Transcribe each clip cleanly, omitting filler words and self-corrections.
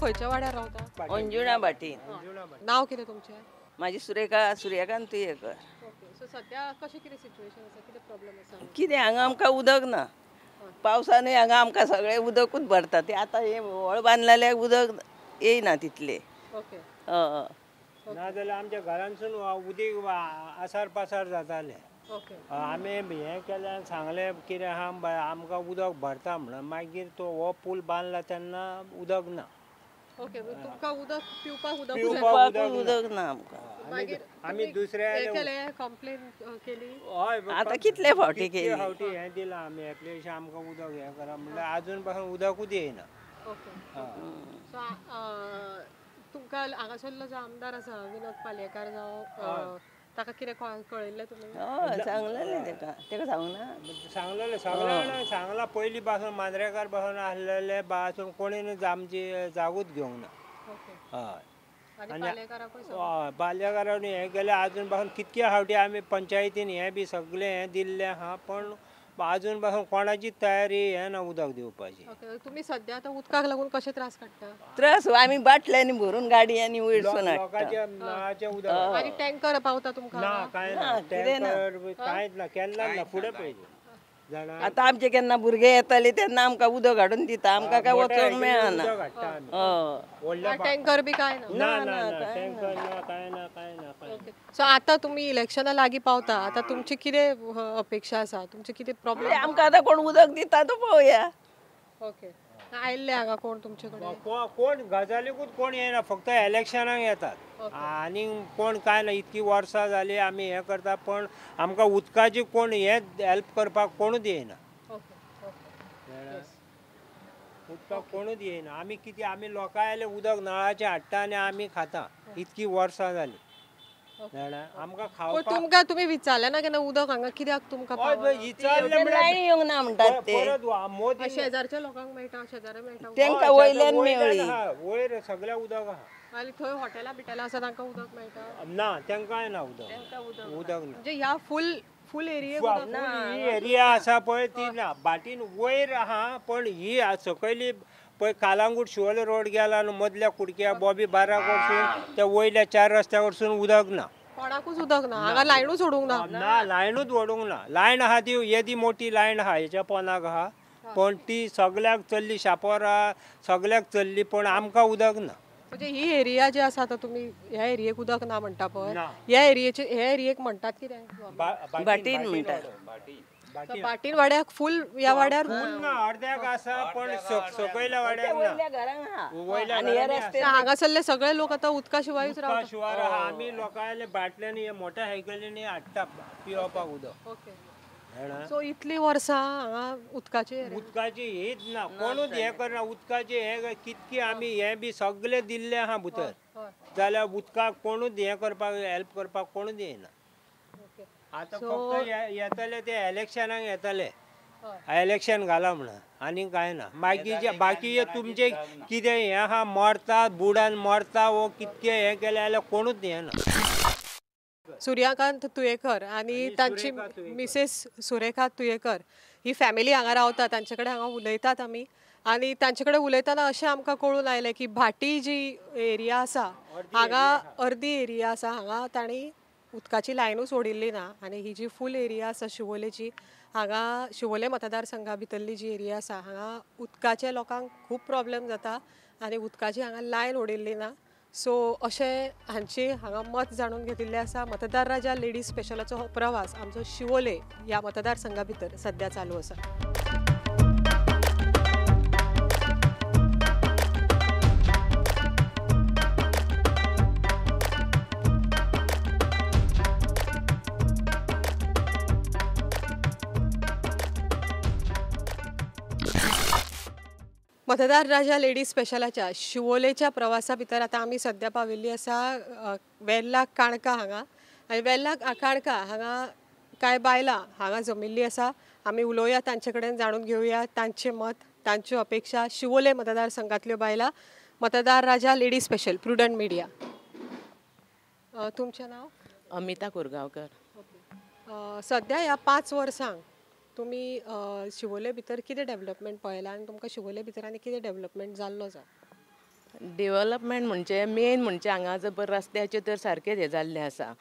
खंयच्या वाड्यार रावता? अंजुणा भाटी. नाव कितें तुमचें? माझी सुरेखा सूर्यकांत तुयेकर. ओके. सो सध्या कशें कितें सिच्युएशन आसा? कितें प्रॉब्लेम आसा? कितें हांगा आमकां उदक ना. पावसानूय हांगा आमकां सगळें उदकूच भरता. ते आतां हे व्हळ बांदलेले उदक येयना तितले. ओके. ना जाल्यार आमच्या घरांसून उदीक आसार पासार जाताले. ओके. आमी हें केलें सांगलें कितें आहा आमकां उदक भरता म्हणून मागीर तो हो पूल बांदला तेन्ना उदक ना. ओके. तुमकां उदक पिवपाक उदक पिवपाक उदक ना आमकां. मागीर आमी दुसऱ्या केलें कंप्लेन केली? हय आतां कितले फावटी केली. फावटी हें दिलां आमी एप्लिकेशन आमकां उदक हें करा म्हणल्यार आजून पासून उदकूच येयना. ओके. सो तुमकां हांगासरलो जो आमदार आसा विनोद पालयेकार जावं ताका कितें कळयल्लें तुमी? हय सांगलेलें तेका सांगना. सांगलेलें सगळ्यांना सांगलां पयलीं पासून मांद्रेकार पासून आसलेले पासून कोणीच आमची जागूच घेवंक ना. ओके. हय आनी पालयेकाराकूय हय बाल्यकारांनी हें केलें आजून पासून कितके फावटी आमी पंचायतीन हें बी सगळें हें दिल्लें आहा पण आजून पासून कोणाचीच तयारी हें ना उदक दिवपाची. ओके. तुमी सध्या आतां उदकाक लागून कशे त्रास काडटा? त्रास आमी बाटल्यांनी भरून गाडयांनी वयरसून हाडटा. लोकांच्या नळाचें उदक आनी टँकर पावता तुमकां? ना कांय ना टँकर कांयच ना केन्ना ना फुडें पळय जाणा आतां आमचे केन्ना भुरगे येताले तेन्ना आमकां उदक हाडून दिता. आमकां काय वचोंक मेळना. टँकर बी काय ना? ना ना ना टँकर ना कांय ना कांय ना कांय. ओके. सो आतां तुमी इलेक्शना लागीं पावता. आतां तुमची कितें अपेक्षा आसा? तुमचे कितें प्रॉब्लेम? आमकां आतां कोण उदक दिता तो पळोवया. ओके. आयिल्ले हांगा कोण तुमचे कडेन? कोण गजालीकूच कोण येना फक्त इलेक्शनाक येतात आनी कोण काय ना इतकी वर्सां जाली आमी हें करता पण आमकां उदकाची कोण हें हेल्प करपाक कोणूच येना. उदकाक कोणूच येना. आमी कितें आमी लोकां आयले उदक नळाचें हाडटा आनी आमी खाता इतकी वर्सां जाली आमकां खावपाक. तुमकां तुमी विचारलें ना केन्ना उदक हांगा कित्याक तुमकां विचारलें लायनी येवंक ना म्हणटात ते. परत मोदी शेजारच्या लोकांक मेळटा? शेजाऱ्या मेळटा? तेंकां वयल्यान मेळ्ळी. वयर सगळ्या उदक आहा आनी थंय हॉटेलां बिटेलां आसा तांकां उदक मेळटा? ना तेंकांय ना उदक उदक ना म्हणजे ह्या फूल एरियेक ही एरिया आसा पळय ती ना बाटीन वयर आहा पण ही सकयली पळय कालांगूट शिवोले रोड गेला आनी मदल्या कुडक्या बॉबी बाराक वरसून त्या वयल्या 4 रस्त्या वरसून उदक ना. कोणाकूच उदक ना हांगा लायनूच सोडूंक ना? ना लायनूच ओडूंक ना. लायन आहा ती येदी मोठी लायन आहा हेच्या पोंदाक आहा पण ती सगळ्याक चल्ली शापोरा सगळ्याक चल्ली पण आमकां उदक ना. म्हणजे ही एरिया जी आसा आतां तुमी ह्या एरियेक उदक ना म्हणटा पळय ह्या एरियेक म्हणटात कितें? बाटीन म्हणटात. बाटीन वाड्याक फूल ह्या वाड्यार ना अर्द्याक आसा पण सकयल्या वाड्याक ना. हांगासरले सगळे लोक आतां उदका शिवायूच रावता. शिवार आहा आमी लोकांले बाटल्यांनी मोठ्या सायकलींनी हाडटा पिवपाक उदक. ओके. सो इतली वर्सां हांगा उदकाची हीच ना कोणूच हें करना. उदकाचे हे कितकी आमी हें बी सगळें दिल्लें आहा भितर जाल्यार उदकाक कोणूच हें करपाक हेल्प करपाक कोणूच येना. आतां फक्त येतले ते इलेक्शनाक येतले इलेक्शन घाला म्हणून आनी कांय ना. मागीर बाकी तुमचे कितें हें आहा मरता बुडान मरता वो कितके हें केलें जाल्यार कोणूच येना. सूर्यकांत तुयेकर आणि तांची मिसेस सुरेखा तुयेकर ही फॅमिली हांगा रावता. तांचे कडेन हांगा उलयतात आमी आनी तांचे कडेन उलयतना अशें आमकां कळून आयलें की भाटी जी एरिया आसा हांगा अर्दी एरिया आसा हांगा तांणी उदकाची लायनूच सोडिल्ली ना आनी ही जी फूल एरिया आसा शिवोलेची हांगा शिवोले मतदारसंघा भितरली जी एरिया आसा हांगा उदकाचे लोकांक खूब प्रॉब्लेम जाता आनी उदकाची हांगा लायन ओडिल्ली ना. सो अशें हांची हांगा मत जाणून घेतिल्लें आसा. मतदार राजा लेडीज स्पेशलाचो हो प्रवास आमचो शिवोले ह्या मतदारसंघा भितर सध्या चालू आसा. मतदार राजा लेडीज स्पेशलाच्या शिवोलेच्या प्रवासा भितर आतां आमी सध्या पाविल्ली आसा वेल्ला काणका हांगा आनी वेल्ला काणका हांगा कांय बायलां हांगा जमिल्लीं आसा. आमी उलोवया तांचे कडेन जाणून घेवया तांचें मत तांच्यो अपेक्षा. शिवोले मतदारसंघांतल्यो बायलां मतदार राजा लेडीज स्पेशल प्रुडंट मिडिया. तुमचें नांव? अमिता कोरगांवकर. सध्या ह्या 5 वर्सांक तुमी शिवोले भितर कितें डेव्हलपमेंट पळयला आनी तुमकां शिवोले भितर आनी कितें डेव्हलपमेंट जाल्लो आसा? डेव्हलपमेंट म्हणजे मेन म्हणजे हांगा जर रस्त्याचे तर सारकेच हे जाल्ले आसा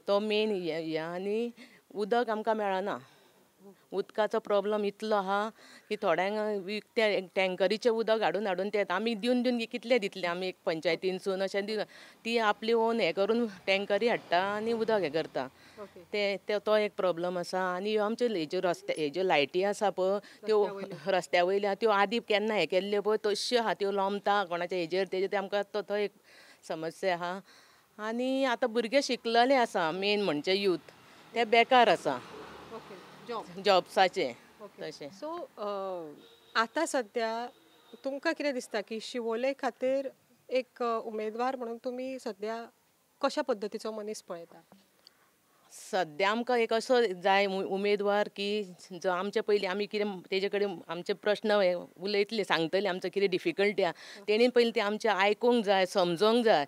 तो मेन हे आनी उदक आमकां मेळना. उदकाचो प्रॉब्लम इतलो आहा की थोड्यांक ते टँकरीचें उदक हाडून हाडून ते आमी दिवन दिवन कितले दितले आमी एक पंचायतीनसून अशें दिवन ती आपली ओन हें करून टँकरी हाडटा आनी उदक हें करता. तो एक प्रॉब्लम आसा. आनी आमच्यो हेज्यो लायटी आसा पळय त्यो रस्त्या वयल्या त्यो आदीं केन्ना हें केल्ल्यो पळय तश्यो आहा त्यो लोमता कोणाच्या हेजेर तेजेर आमकां तो एक समस्या आहा. आनी आतां भुरगे शिकलेले आसा मेन म्हणजे यूथ ते बेकार आसा जॉब्साचे तशें. सो आतां सध्या तुमकां कितें दिसता की शिवोले खातीर एक उमेदवार म्हणून तुमी सध्या कशा पद्दतीचो मनीस पळयता? सद्या आमकां एक असो जाय उमेदवार की जो आमचे पयलीं आमी कितें तेजे कडेन आमचे प्रश्न उलयतले सांगतले आमचो कितें डिफिकल्टी आहा तेणीन पयलीं ते आमचे आयकूंक जाय, समजोंक जाय,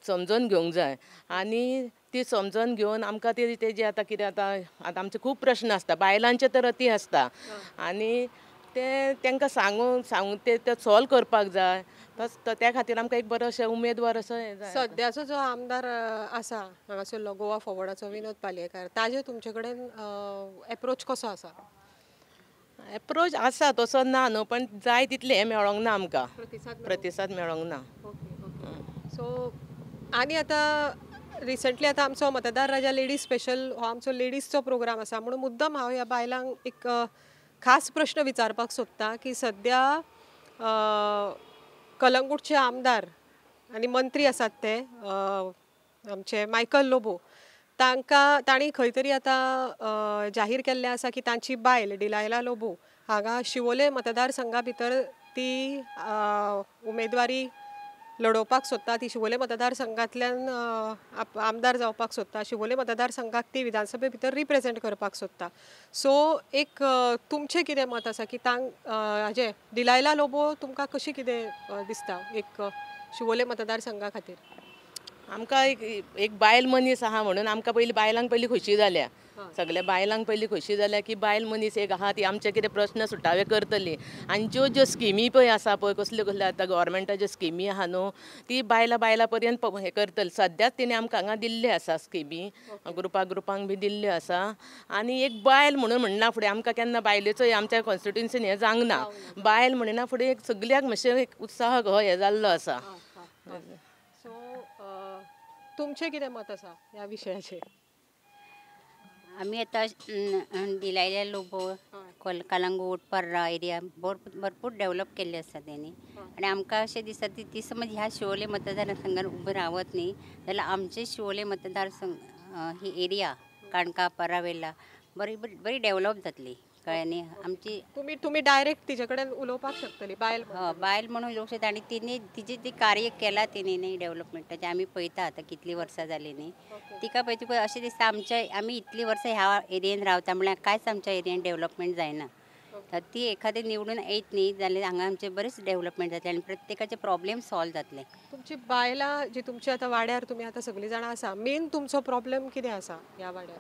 समजोन घेवंक जाय. आनी ती समजोन घेवन आमकां तेजे आतां कितें आतां आमचे खूब प्रश्न आसता बायलांचे तर अती आसता आनी तेंकां सांगून ते सॉल्व करपाक जाय. त्या खातीर आमकां एक बरो अशें उमेदवार असो हें जाय. सद्याचो जो आमदार आसा हांगासरलो गोवा फॉरवर्डाचो विनोद पालयेकर ताजे तुमचे कडेन एप्रोच कसो आसा? एप्रोच आसा तसो ना न्हू पण जाय तितलें हें मेळोंक ना आमकां प्रतिसाद मेळोंक ना. सो आनी आतां रिसंटली आतां आमचो मतदार राजा लेडीज स्पेशल हो आमचो लेडीजचो प्रोग्राम आसा म्हणून मुद्दम हांव ह्या बायलांक एक खास प्रश्न विचारपाक सोदतां की सद्या कलंगूटचे आमदार आनी मंत्री आसात ते आमचे मायकल लोबो तांणी खंय तरी आतां जाहीर केल्लें आसा की तांची बायल डिलायला लोबो हांगा शिवोले मतदारसंघा भितर ती उमेदवारी लडोवपाक सोदता. ती शिवोले मतदारसंघांतल्यान आमदार जावपाक सोदता. शिवोले मतदारसंघाक ती विधानसभे भितर रिप्रेझेंट करपाक सोदता. सो एक तुमचें कितें मत आसा की हाजे डिलायला लोबो तुमकां कशी कितें दिसता एक शिवोले मतदारसंघा खातीर? आमकां एक बायल मनीस आहा म्हणून आमकां बायलांक पयलीं खोशी जाल्या. सगळ्या बायलांक पयलीं खोशी जाल्या की बायल मनीस एक आहा ती आमचे कितें प्रश्न सुटावे करतली. आनी ज्यो स्किमी पळय आसा पळय कसल्यो आतां गव्हर्मेंटाच्यो स्किमी आहा न्हू ती बायलां पर्यंत हें करतली. सद्याच तेणी आमकां हांगा दिल्ले आसा स्किमी ग्रुपांक बी दिल्ल्यो आसा. आनी एक बायल म्हणून म्हणना फुडें आमकां केन्ना बायलेचो आमच्या कॉन्स्टिट्युन्सीन हें जावंक ना. बायल म्हणना फुडें एक सगळ्याक मातशें एक उत्साह हो जाल्लो आसा. सो तुमचें कितें मत आसा ह्या विशयाचेर? आम्ही आता डिलायला लोबो कलंगूट पर्रा एरिया भरपूर डेव्हलप केल्ले आसा त्यांनी आणि आमकां अशें दिसता ती समज ह्या शिवोले मतदारसंघात उबे रावत न्ही जाल्यार आमचे शिवोले मतदारसंघ ही एरिया काणका पर्रावेला बरी डेव्हलप जातली कळ्ळें न्ही. आमची तुम्ही डायरेक्ट तिचे कडेन उलोवपाक शकतली बायल बायल म्हणून उलोवंक शकता आनी तिने तिचे ती कार्य केला तिने न्ही डेव्हलपमेंटाचे आमी पळयता आतां कितलीं वर्सां जालीं न्ही तिका पळय तुका अशें दिसता आमी इतलीं वर्सां ह्या एरियेन रावता म्हळ्यार कांयच आमच्या एरियेन डेव्हलपमेंट जायना. तर ती एखादी निवडून येत न्ही जाल्यार हांगा आमचे बरेच डेव्हलपमेंट जातले आनी प्रत्येकाचे प्रॉब्लेम सॉल्व जातले. तुमची बायलां जी तुमची आतां वाड्यार तुमी आतां सगळीं जाणां आसा मेन तुमचो प्रॉब्लेम कितें आसा ह्या वाड्यार?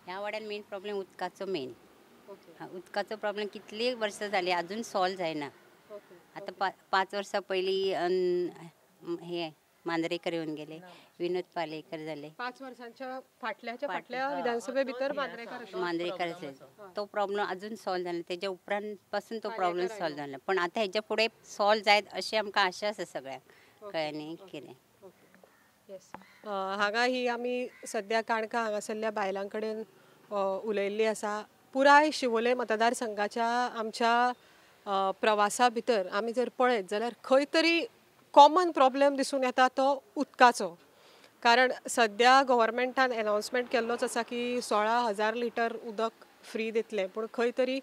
ह्या वाड्यान मेन प्रॉब्लेम उदकाचो मेन उदकाचो प्रॉब्लेम कितलीं वर्सां जाली अजून सॉल्व जायना. आतां 5 वर्सां पयलीं हे मांद्रेकर येवन गेले, विनोद पालयेकर जाले. 5 वर्सांच्या फाटल्या विधानसभे भितर मांद्रेकर तो प्रॉब्लेम अजून सॉल्व जालो तेज्या उपरांत पासून तो प्रॉब्लेम सॉल्व जालो पण आतां हेज्या फुडें सॉल्व जायत अशी आमकां आशा आसा सगळ्यांक कळ्ळें न्ही कितें. हांगा ही आमी सद्या काणका हांगासरल्या बायलां कडेन उलयल्ली आसा. पुराय शिवोले मतदारसंघाच्या आमच्या प्रवासा भितर आमी जर पळयत जाल्यार खंय तरी कॉमन प्रॉब्लेम दिसून येता तो उदकाचो. कारण सद्या गव्हर्मेंटान अनाउन्समेंट केल्लोच आसा की 16,000 लिटर उदक फ्री दितले पूण खंय तरी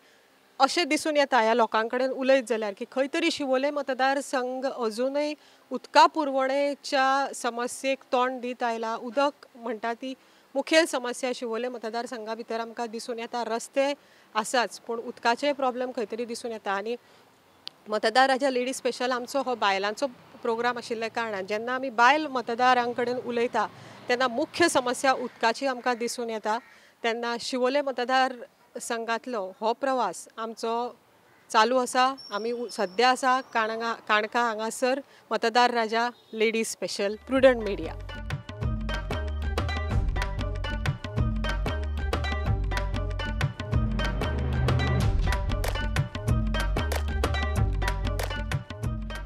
अशें दिसून येता ह्या लोकां कडेन उलयत जाल्यार की खंय तरी शिवोले मतदारसंघ अजुनूय उदका पुरवणेच्या समस्येक तोंड दीत आयला. उदक म्हणटा ती मुखेल समस्या शिवोले मतदारसंघा भितर आमकां दिसून येता. रस्ते आसाच पूण उदकाचे प्रॉब्लेम खंय तरी दिसून येता. आनी मतदार राजा लेडीज स्पेशल आमचो हो बायलांचो प्रोग्राम आशिल्ल्या कारणान जेन्ना आमी बायल मतदारां कडेन उलयता तेन्ना मुख्य समस्या उदकाची आमकां दिसून येता. तेन्ना शिवोले मतदार संघातलो हो प्रवास आमचो चालू आसा. आमी सद्या आसा काणका हांगासर मतदार राजा लेडीज स्पेशल प्रुडंट मिडिया.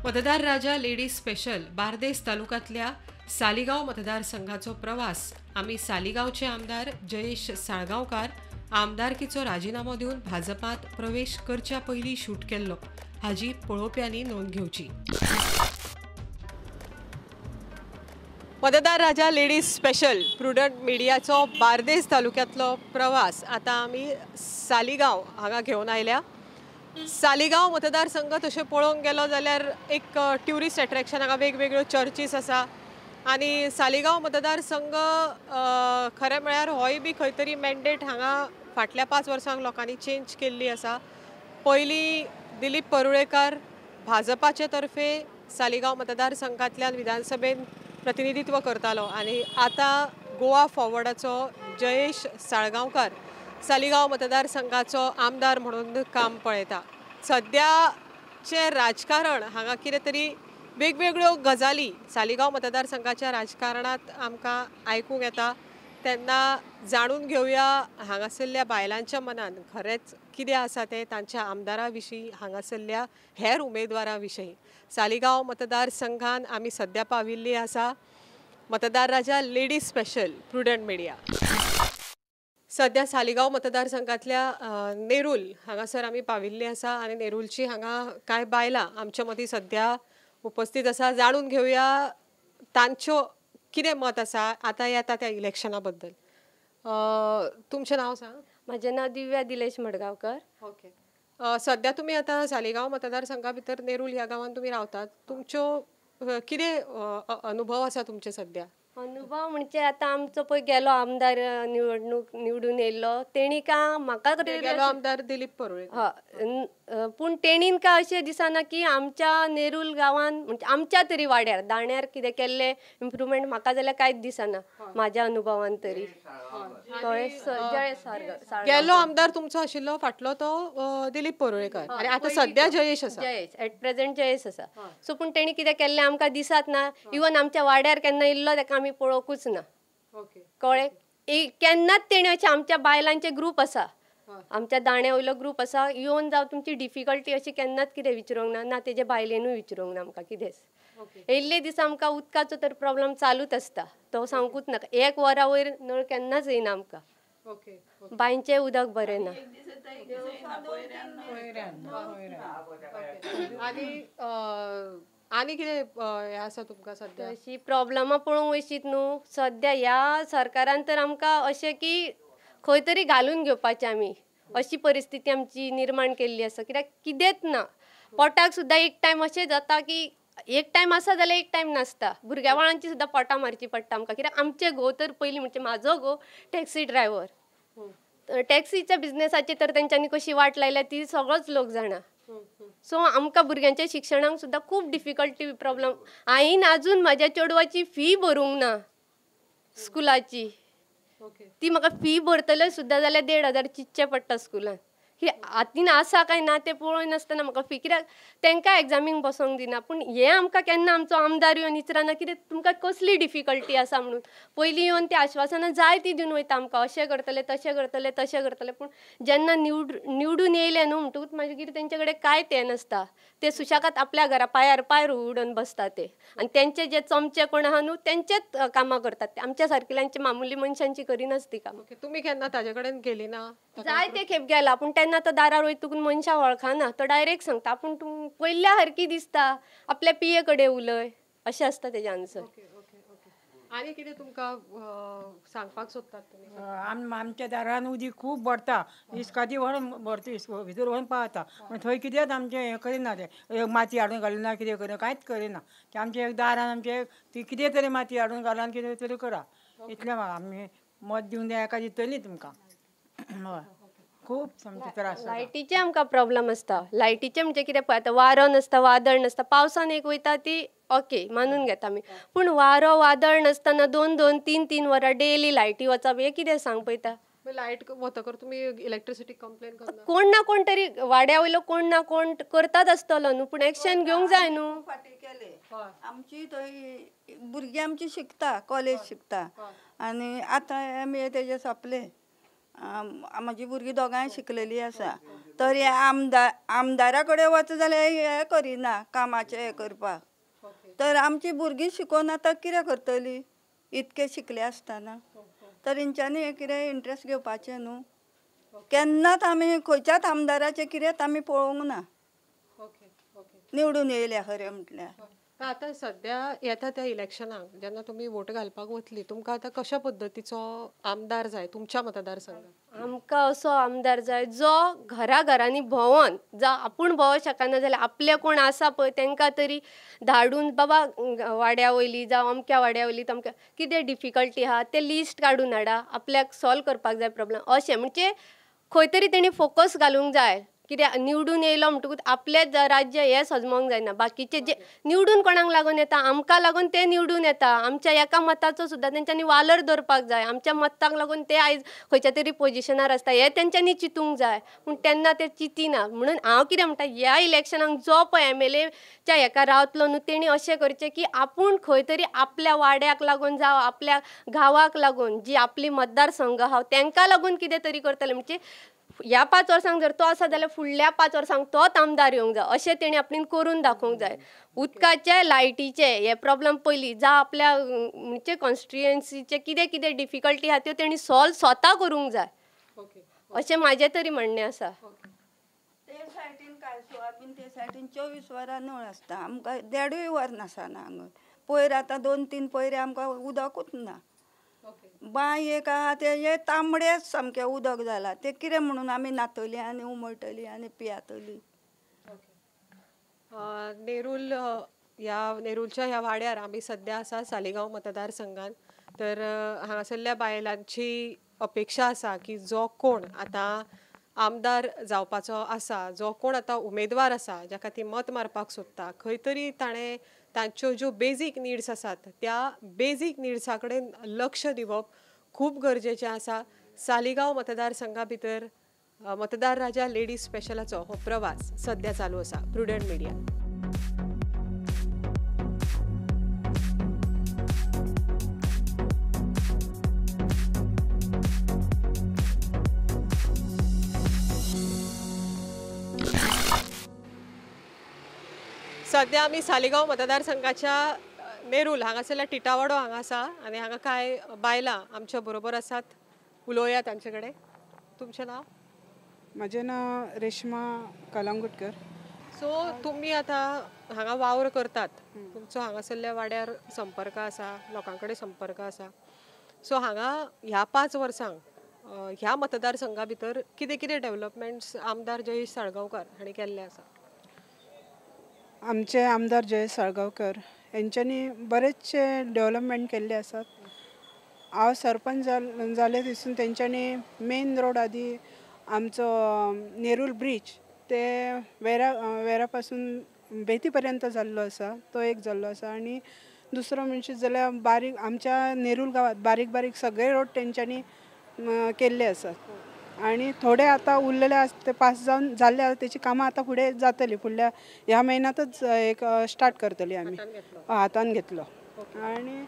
मतदार राजा लेडीज स्पेशल बार्देस तालुक्यातल्या सालिगांव मतदारसंघाचो प्रवास आमी सालिगांवचे आमदार जयेश साळगांवकार आमदारकीचो राजिनामो दिवन भाजपात प्रवेश करच्या पयलीं शूट केल्लो हाजी पळोवप्यांनी नोंद घेवची. मतदार राजा लेडीज स्पेशल प्रुडंट मिडियाचो बार्देस तालुक्यातलो प्रवास आता आमी सालिगांव हांगा घेवन आयल्या. सालिगांव मतदारसंघ तशें पळोवंक गेलो जाल्यार एक ट्युरिस्ट एट्रॅक्शन हांगा वेगवेगळ्यो चर्चीस आसा आनी सालिगांव मतदारसंघ खरें म्हळ्यार होय बी खंय तरी मॅन्डेट हांगा फाटल्या 5 वर्सांक लोकांनी चेंज केल्ली आसा. पयलीं दिलीप परुळेकार भाजपाचे तर्फे सालिगांव मतदारसंघांतल्यान विधानसभेन प्रतिनिधित्व करतालो आनी आतां गोवा फॉरवर्डाचो जयेश साळगांवकार सालिगांव मतदारसंघाचो आमदार म्हणून काम पळयता. सद्याचे राजकारण हांगा कितें तरी वेगवेगळ्यो गजाली सालिगांव मतदारसंघाच्या राजकारणांत आमकां आयकूंक येता तेन्ना जाणून घेवया हांगासरल्या बायलांच्या मनान खरेंच कितें आसा तें तांच्या आमदारा विशीं हांगासरल्या हेर उमेदवारां विशीं. सालिगांव मतदारसंघान आमी सद्या पाविल्ली आसा मतदार राजा लेडीज स्पेशल प्रुडंट मिडिया. सद्या सालिगांव मतदारसंघातल्या नेरूल हांगासर आमी पाविल्ली आसा आनी नेरूलची हांगा कांय बायलां आमच्या मदीं सद्या उपस्थित आसा. जाणून घेवया तांच्यो कितें मत आसा आतां येता त्या इलेक्शना बद्दल. तुमचें नांव सांग. म्हजें नांव दिव्या दिलेश मडगांवकर. ओके. सद्या तुमी आतां सालिगांव मतदारसंघा भितर नेरूल ह्या गांवांत तुमी रावतात. तुमच्यो कितें अनुभव आसा तुमचे सद्या? अनुभव म्हणजे आतां आमचो पळय गेलो आमदार निवडून येयल्लो तेणी का म्हाका गेलो आमदार दिलीप परुळेकार पूण तेणीन का अशें दिसना की आमच्या नेरूल गांवांत म्हणजे आमच्या तरी वाड्यार दाण्यार कितें केल्लें इम्प्रुवमेंट म्हाका जाल्यार कांयच दिसना म्हाज्या अनुभवान तरी. गेलो आमदार तुमचो आशिल्लो फाटलो तो दिलीप परुळेकार आनी आतां सद्या जयेश आसा. जयेश एट प्रेझेंट जयेश आसा. सो पूण तेणी कितें केल्लें आमकां दिसत ना. इवन आमच्या वाड्यार केन्ना इल्लो ताका आमी पळोवंकूच ना. कळ्ळें. केन्नाच तेणी अशें आमच्या बायलांचे ग्रूप आसा आमच्या दाण्या वयलो ग्रूप आसा येवन जावं तुमची डिफिकल्टी अशी केन्नाच कितें विचारूंक ना. ना तेजे बायलेनूय विचारूंक ना आमकां कितेंच. येयल्ले दीस आमकां उदकाचो तर प्रॉब्लेम चालूच आसता तो सांगूच नाका. 1 वरा वयर नळ केन्नाच येयना आमकां. बांयचें उदक बरें ना. आनी कितें हें आसा तुमकां सद्या? अशी प्रॉब्लमां पळोवंक वयशीत न्हू सद्या ह्या सरकारान तर आमकां अशें की खंय तरी घालून घेवपाचें आमी अशी परिस्थिती आमची निर्माण केल्ली आसा. कित्याक कितेंच ना. पोटाक सुद्दां एक टायम अशें जाता की एक टायम आसा जाल्यार एक टायम नासता. भुरग्या बाळांची सुद्दां पोटां मारची पडटा आमकां. कित्याक आमचे घोव तर पयलीं म्हणजे म्हाजो घोव टॅक्सी ड्रायव्हर. टॅक्सीच्या बिझनेसाची तर तेंच्यांनी कशी वाट लायल्या ती सगळोच लोक जाणा. सो आमकां भुरग्यांच्या शिक्षणाक सुद्दां खूब डिफिकल्टी प्रॉब्लेम. हांवें आजून म्हाज्या चेडवाची फी भरूंक ना स्कुलाची. ती म्हाका फी भरतले सुद्दां जाल्यार 1,500 चिंतचे पडटा स्कुलान. हातीन आसा काय ना तें पळोवन नासतना म्हाका फी. कित्याक तांकां एग्जामीक बसोंक दिना. पूण हें आमकां केन्ना आमचो आमदार येवन विचारना कितें तुमकां कसली डिफिकल्टी आसा म्हणून. पयलीं येवन ती आश्वासनां जाय ती दिवन वयता आमकां अशें करतले तशें करतले तशें करतले. पूण जेन्ना निवडून येयले न्हू म्हणटकूच मागीर तेंचे कडेन कांय तें नासता. ते सुशाकात आपल्या घरा पांयार पांय उडोवन बसता ते. आनी तेंचे जे चमचे कोण आहा न्हू तेंचेच कामां करतात ते. आमच्या सारकिल्यांची मामुली मनशांची करिनाच ती कामां. तुमी केन्ना ताजे कडेन गेली ना? जाय ते खेप गेला पूण तेन्ना तो दारार वयतकून मनशां वळखना. तो डायरेक्ट सांगता आपूण तूं पयल्या सारकी दिसता आपल्या पिये कडेन उलय अशें आसता तेजें आन्सर. आनी कितें तुमकां सांगपाक सोदतात तुमी? आमच्या दारान उदीक खूब भरता. इस्काती व्हरून भरता भितर व्हरून पावता. पूण थंय कितेंच आमचें हें करिना ते. माती हाडून घालिना कितें करिना कांयच करिना. ते आमचे दारान आमचे ती कितें तरी माती हाडून घाला आनी कितें तरी करा. इतलें म्हाका आमी मत दिवन तें एका दितली तुमकां. हय खूब सामके त्रास. लायटीचे आमकां प्रॉब्लेम आसता. लायटीचे म्हणजे कितें पळय आतां वारो नासता वादळ नासता. पावसान एक वयता ती ओके मानून घेता आमी. पूण वारो वादळ नासतना 2-2, 3-3 वरां डेली लायटी वचप हें कितें सांग पळयता. लाईट वतकर तुम्ही इलेक्ट्रिसिटी कंप्लेन करता कोण ना कोण तरी वाड्या वयलो कोण ना कोण करतात आसतलो न्हू, पूण एक्शन घेवंक जाय न्हू. फाटी केले आमची थंय भुरगीं आमची शिकता, कॉलेज शिकता आनी आतां MA तेजे सोंपले. म्हाजी भुरगीं दोगांय शिकलेलीं आसा. तर हे आमदारा कडेन वच जाल्यार हे करिना कामाचें हे करपाक. तर आमची भुरगीं शिकोवन आतां कितें करतलीं इतके शिकले आसतना. तर हेंच्यांनी हे कितें इंट्रस्ट घेवपाचें न्हू. केन्नाच आमी खंयच्याच आमदाराचें कितेंच आमी पळोवंक ना निवडून येयल्या खरें म्हटल्यार. आता सध्या येता त्या इलेक्शनाक जेन्ना तुम्ही वोट घालपाक वतली तुमकां आतां कशा पद्दतीचो आमदार जाय तुमच्या मतदारसंघात? आमकां असो आमदार जाय जो घराघरांनी भोंवन आपूण भोंवो शकना जाल्यार आपले कोण आसा पळय तांकां तरी धाडून बाबा वाड्या वयली जावं अमक्या वाड्या वयली तांकां कितें डिफिकल्टी आहा ते लिस्ट काडून हाडा, आपल्याक सॉल्व करपाक जाय प्रॉब्लेम अशें. म्हणजे खंय तरी तेणी फोकस घालूंक जाय. कित्याक निवडून येयलो म्हणटकूच आपलेच राज्य हे सजमोंक जायना. बाकीचे जे निवडून कोणाक लागून येता आमकां लागून ते निवडून येता. आमच्या एका मताचो सुद्दां तेंच्यांनी वालोर धरपाक जाय. आमच्या मताक लागून ते आयज खंयच्या तरी पोजिशनार आसता हे तेंच्यांनी चिंतूंक जाय. पूण तेन्ना ते चिंतिना. म्हणून हांव कितें म्हणटा ह्या इलेक्शनाक जो पळय MLA च्या हेका रावतलो न्हू तेणी अशें करचें की आपूण खंय तरी आपल्या वाड्याक लागून जावं आपल्या गांवाक लागून जी आपली मतदारसंघ आहा तांकां लागून कितें तरी करतले. म्हणजे ह्या 5 वर्सांक जर तो आसा जाल्यार फुडल्या 5 वर्सांक तोच आमदार येवंक जाय अशें तेणी आपणें करून दाखोवंक जाय. उदकाचे लायटीचे हे प्रॉब्लेम पयलीं जावं आपल्या म्हणजे कॉन्स्टिट्युएन्सीचे कितें कितें डिफिकल्टी आहा त्यो तेणी सॉल्व स्वता करूंक जाय अशें म्हाजें तरी म्हणणें आसा. ते सायडीन काय सोयाबीन ते सायडीन 24 वरां नळ आसता. आमकां 1.5 वर नासना हांगा. पयर आतां 2-3 पयरे आमकां उदकूच ना. बांय एक आहा ते तांबडेच सामकें उदक जाला. ते कितें म्हणून आमी न्हातली आनी उमळटली आनी पियातली. नेरूल नेरूलच्या ह्या वाड्यार आमी सध्या आसा सालिगांव मतदारसंघान. तर हांगासरल्या बायलांची अपेक्षा आसा की जो कोण आतां आमदार जावपाचो आसा, जो कोण आतां उमेदवार आसा जाका ती मत मारपाक सोदता, खंय तरी ताणें तांच्यो ज्यो बेजीक निड्स आसात त्या बेजीक निड्सा कडेन लक्ष दिवप खूब गरजेचें आसा. सालिगांव मतदारसंघा भितर मतदार राजा लेडीज स्पेशलाचो हो प्रवास सध्या चालू आसा. Prudent media. सध्या आमी सालिगांव मतदारसंघाच्या नेरूल हांगासरल्या टिटावाडो हांगा आसा आनी हांगा कांय बायलां आमच्या बरोबर आसात. उलोवया तांचे कडेन. तुमचें नांव? म्हजें नांव रेश्मा कलंगुटकर. सो तुमी आतां हांगा वावर करतात, तुमचो हांगासरल्या वाड्यार संपर्क आसा, लोकां कडेन संपर्क आसा. सो हांगा ह्या 5 वर्सांक ह्या मतदारसंघा भितर कितें कितें डेव्हलपमेंट्स आमदार जयेश साळगांवकर हांणी केल्ले आसा? आमचे आमदार जयेश साळगांवकर हेंच्यांनी बरेचशे डेव्हलपमेंट केल्ले आसात. हांव सरपंच जाले दिसून तेंच्यांनी मेन रोड आदी आमचो नेरूल ब्रिज ते वेरा पासून बेती पर्यंत जाल्लो आसा, तो एक जाल्लो आसा. आनी दुसरो म्हणजे जाल्यार बारीक आमच्या नेरूल गांवांत बारीक बारीक सगळे रोड तेंच्यांनी केल्ले आसात. आनी थोडे आतां उरलेले ते पास जावन जाल्ले आसा, तेची कामां आतां फुडें जातली. फुडल्या ह्या म्हयन्यांतच एक स्टार्ट करतली आमी, हातान घेतलो. आनी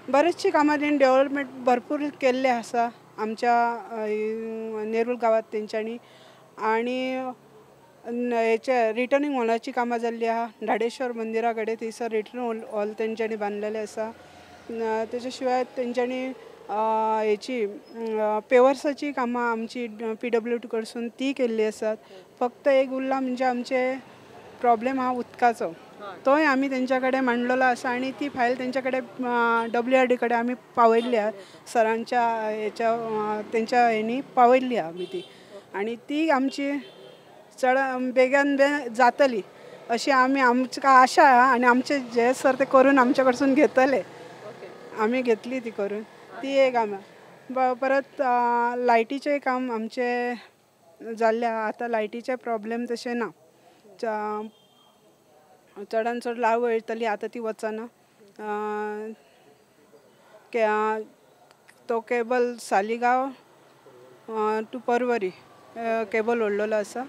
बरेचशी कामां तेणी डेव्हलपमेंट भरपूर केल्ले आसा आमच्या नेरूल गांवांत तेंच्यांनी. आनी हेचे रिटर्निंग हॉलाची कामां जाल्ली आहा. धाडेश्वर मंदिरा कडेन थंयसर रिटर्निंग हॉल तेंच्यांनी बांदलेले आसा. तेच्या शिवाय तेंच्यांनी हेची पेवर्साची कामां आमची PWD कडसून ती केल्ली आसात. फक्त एक उरला म्हणजे आमचे प्रॉब्लेम आहा उदकाचो, तोय आमी तेंच्या कडेन मांडलेलो आसा. आनी ती फायल तेंच्या कडेन WRD कडेन आमी पावयल्ली आहा. सरांच्या तेंच्या हेणी पावयल्ली आहा आमी ती. आनी ती आमची चड बेगीन जातली अशी आमकां आशा आहा. आनी आमचे जे सर ते करून आमच्या कडसून घेतले, आमी घेतली ती करून. ती एक आमी परत लायटीचें काम आमचे जाल्ले आहा. आतां लायटीचे प्रॉब्लेम तशें ना. चडान चड लाव वयतली आतां ती वचना. तो cable Saligao to Porvorim cable ओडलेलो आसा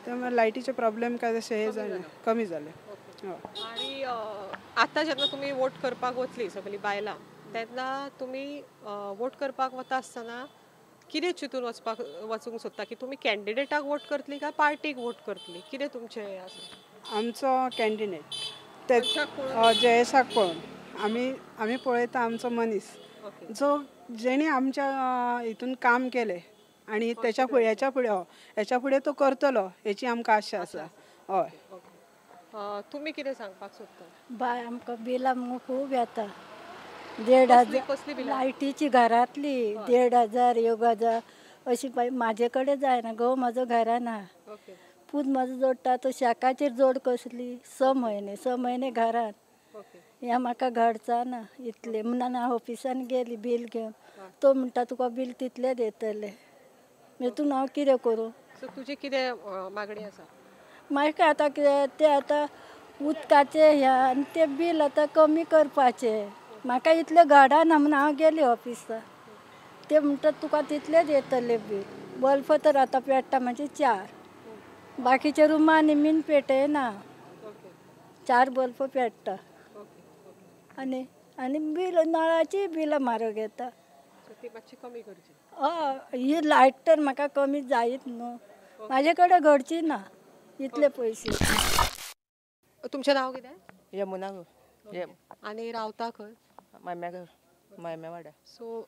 त्यामुळे लायटीचे प्रॉब्लेम काय तशे हे जाले कमी जाले. आणि आतां जेन्ना तुमी वोट करपाक वतली सगळीं बायलां तेन्ना तुमी वोट करपाक वता आसतना कितें चिंतून वचूंक सोदता की तुमी कॅन्डिडेटाक वोट करतली काय पार्टीक वोट करतली कितें तुमचें हें आसा? आमचो कॅन्डिडेट ते जयेशाक पळोवन आमी पळयता आमचो मनीस जो जेणे आमच्या हितून काम केलें आणि ह्याच्या फुडें तो करतलो हेची आमकां आशा आसा. हय तुमी कितें सांगपाक सोदता? बाय आमकां बिलां खूब येता 1,500 कसली बिलां? लायटीची घरांतली 1,500 1,000 अशी बाय म्हाजे कडेन जायना गो म्हाजो घरान आहा पूत म्हाजो जोडटा तो शेकाचेर जोड कसली 6 म्हयने घरान हें म्हाका घडचा ना इतले म्हणून हांव ऑफिसान गेली बील घेवन तो म्हणटा तुका बील तितले देतले हेतून हांव कितें करूं? सो तुजी कितें मागणी आसा? म्हाका आतां कितें ते आतां उदकाचे ह्या आनी ते बील आतां कमी करपाचे म्हाका इतले घडना म्हणून हांव गेली ऑफिसाक ते म्हणटा तुका तितले देतले बील बल्ब तर आतां पेट्टा म्हणजे 4 बाकीच्या रुमांनी बीन पेटयना 4 बल्ब पेट्टा आनी बील नळाची बिलां म्हारग येता ती मातशी कमी करची. ही लायट तर म्हाका कमी जायत न्हू म्हाजे कडेन घडची ना इतले पयशे. तुमचें नांव कितें? यमुना आनी रावता खंय? मायम्या वाड्यार. सो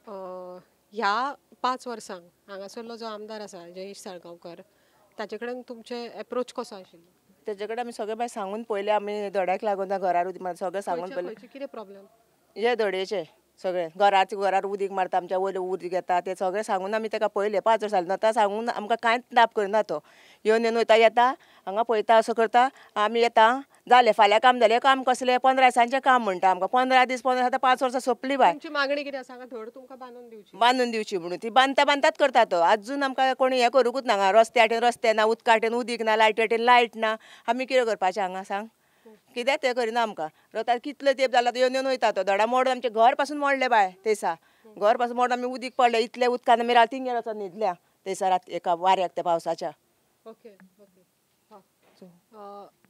ह्या 5 वर्सांक हांगासरलो जो आमदार आसा जयेश साळगांवकर ताचे कडेन तुमचे एप्रोच कसो आशिल्लो? तेजे कडेन आमी सगळे बाय सांगून पयले आमी धड्याक लागून घरार सगळे सांगून पयले कितें प्रॉब्लेम? हे धडयेचे सगळे घरार उदीक मारता आमच्या वयले उदीक येता ते सगळे सांगून आमी ताका पयले 5 वर्सां जाता सांगून आमकां कांयच दाप करना तो येवन वयता येता हांगा पळयता असो करता आमी येता जालें फाल्यां काम जालें काम कसलें 15 दिसांचें काम म्हणटा आमकां 15 दीस 5 वर्सां सोंपली बाय. तुमची मागणी कितें आसा? धड तुमकां बांदून दिवची म्हणून ती बांदतात करता तो आजून आमकां कोणी हें करूंकूच ना रस्त्या वाटेन रस्ते ना उदका वाटेन उदीक ना लायटी वाटेन लायट ना आमी कितें करपाचें हांगा सांग कित्याक तें करिना आमकां रस्त्यार कितलो तेंप जाला येवन वयता तो धडा मोडून आमचें घर पासून मोडलें बाय थंयसा घर पासून मोडून आमी उदीक पडलें इतलें उदकान आमी राती थिंगेर वचोन न्हिदल्या थंयसर एका वाऱ्याक त्या पावसाच्या. ओके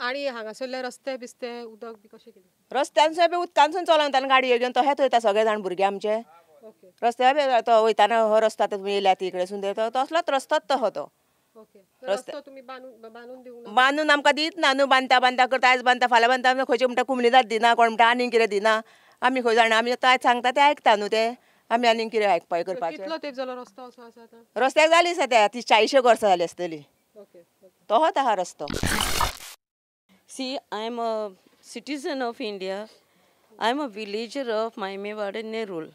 आनी हांगासरले रस्ते बिस्ते उदक बी कशें कितें? रस्त्यानसून बी उदकानसून चलोन वयता गाडयो घेवन तो हेत वयता सगळे जाण भुरगे आमचे रस्त्यार बी तो वयताना हो रस्तो येयल्या तिकडे सुंदर तसलोच रस्तोच तो तो रस्तो तुमी बांदून दिवंक ना? बांदून आमकां दित ना न्हू बांदता करता आयज बांदता फाल्यां बांदता खंयचे म्हणटा कुमलीदार दिना कोण म्हणटा आनीक कितें दिना आमी खंय जाणा आमी आयज सांगता ते आयकता न्हू ते आमी आनीक कितें आयकपाक करपाचें. कितलो तेंप जालो रस्तो असो आसा आतां? रस्त्याक जाली सद्या ती 40 वर्सां जाली आसतली तोच आहा रस्तो. See, I'm a citizen of India. I'm a villager of Maimewada Nerul.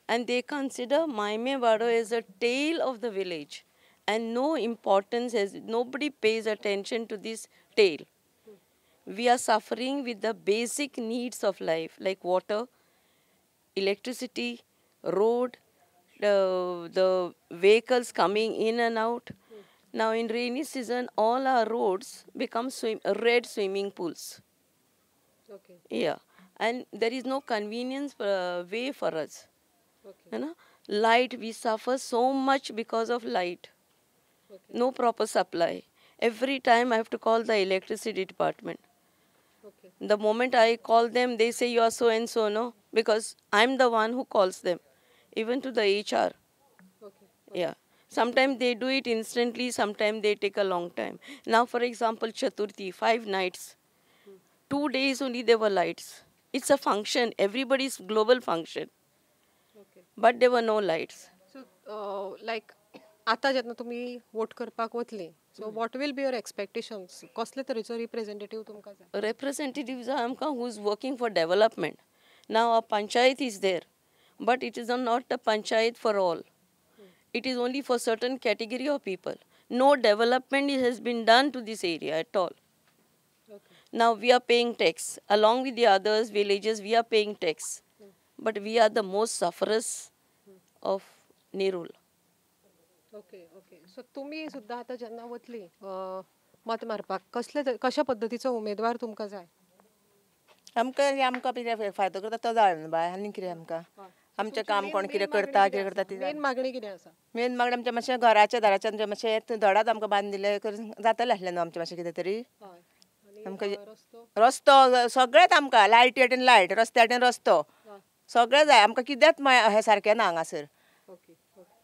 And they consider Maimewada as a tail of the village. And no importance, as nobody pays attention to this tail. We are suffering with the basic needs of life, like water, electricity, road, the vehicles coming in and out. Now in rainy season, all our roads become red swimming pools. Okay. Yeah, and there is no convenience way for us. Okay. You know, light, we suffer so much because of light. Okay. No proper supply. Every time I have to call the electricity department. Okay. The moment I call them, they say you are so and so, no, because I'm the one who calls them, even to the HR. Okay. Yeah. Sometimes they do it instantly, sometimes they take a long time. Now, for example, Chaturthi, 5 nights. 2 days only there were lights. It's a function, everybody's global function. Okay. But there were no lights. So, like, आता जेन्ना तुमी vote करपाक वतली so what will be your expectations कसले तरेचो representative तुमकां जाय? Representatives are who is working for development. Now a panchayat is there, but it is not a panchayat for all. It is only for certain category of people. No development has been done to this area at all. Okay. Now we are paying tax. Along with the others villages, we are paying tax. But we are the most sufferers of Nerul. Okay okay so तुमी सुद्दां आतां जेन्ना वतली मत मारपाक कशा पद्दतीचो उमेदवार तुमकां जाय? आमकां फायदो करता तो जाय न्हू बाय आनी कितें आमकां आमचें काम कोण कितें करता ती मेन मागणी कितें आसा? मेन मागणी आमचें मातशें घराच्या दाराच्यान मातशें धडात आमकां बांद दिले जातलें आसलें न्हू आमचें मातशें कितें तरी आमकां रस्तो सगळेंच आमकां लायटी वाटेन लायट रस्त्या वाटेन रस्तो सगळें जाय आमकां कितेंच हें सारकें ना हांगासर